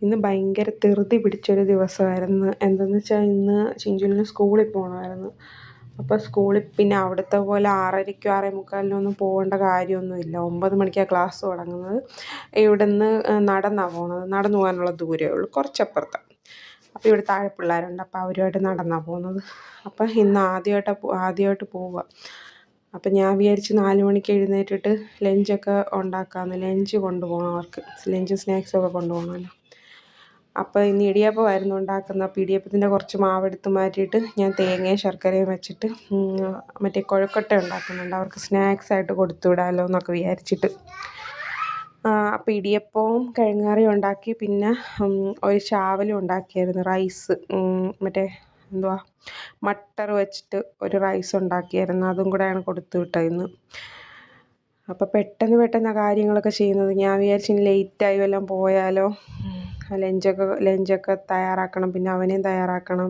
ഇന്ന് ഭയങ്കര ധൃതി പിടിച്ചൊരു ദിവസമായിരുന്നു. എന്തെന്ന് വെച്ചാൽ ഇന്ന് ചിഞ്ചുലിന് സ്കൂളിൽ പോകണമായിരുന്നു. അപ്പോൾ സ്കൂളിൽ പിന്നെ അവിടുത്തെ പോലെ 6:30-ക്കും 6:45-നും പോകേണ്ട കാര്യമൊന്നുമില്ല. 9 മണിക്കാണ് ക്ലാസ് തുടങ്ങുന്നത്. ഇവിടുന്ന് നടന്നാണ് പോകുന്നത്. നടന്നു പോകാനുള്ള ദൂരമേ ഉള്ളൂ, കുറച്ചപ്പുറത്ത്. അപ്പോൾ ഇവിടെ താഴെ പിള്ളേരുണ്ട്, അപ്പോൾ അവരുമായിട്ട് നടന്നാണ് പോകുന്നത്. അപ്പോൾ ഇന്ന് ആദ്യമായിട്ട് പോവുക. അപ്പം ഞാൻ വിചാരിച്ച് 4 മണിക്ക് എഴുന്നേറ്റിട്ട് ലഞ്ചൊക്കെ ഉണ്ടാക്കാമെന്ന്. ലഞ്ച് കൊണ്ടുപോകണം അവർക്ക്. ലഞ്ച് സ്നാക്സൊക്കെ കൊണ്ടുപോകണമല്ലോ. അപ്പോൾ ഇന്ന് ഇടിയപ്പമായിരുന്നു ഉണ്ടാക്കുന്നത്. അപ്പോൾ ഇടിയപ്പത്തിൻ്റെ കുറച്ച് മാവെടുത്ത് മാറ്റിയിട്ട് ഞാൻ തേങ്ങയും ശർക്കരയും വെച്ചിട്ട് മറ്റേ കുഴക്കട്ട ഉണ്ടാക്കുന്നുണ്ട്. അവർക്ക് സ്നാക്സായിട്ട് കൊടുത്തു വിടാമല്ലോ എന്നൊക്കെ വിചാരിച്ചിട്ട്. അപ്പോൾ ഇടിയപ്പവും കിഴങ്ങ് കറിയും ഉണ്ടാക്കി. പിന്നെ ഒരു ചാവലും ഉണ്ടാക്കിയായിരുന്നു. റൈസ് മറ്റേ എന്തുവാ മട്ടർ വെച്ചിട്ട് ഒരു റൈസ് ഉണ്ടാക്കിയായിരുന്നു. അതും കൂടെയാണ് കൊടുത്തു വിട്ടത് ഇന്ന്. അപ്പോൾ പെട്ടെന്ന് കാര്യങ്ങളൊക്കെ ചെയ്യുന്നത്. ഞാൻ വിചാരിച്ചു ഇനി ലേറ്റായി വല്ലതും പോയാലോ. ലഞ്ചൊക്കെ തയ്യാറാക്കണം. പിന്നെ അവനെയും തയ്യാറാക്കണം.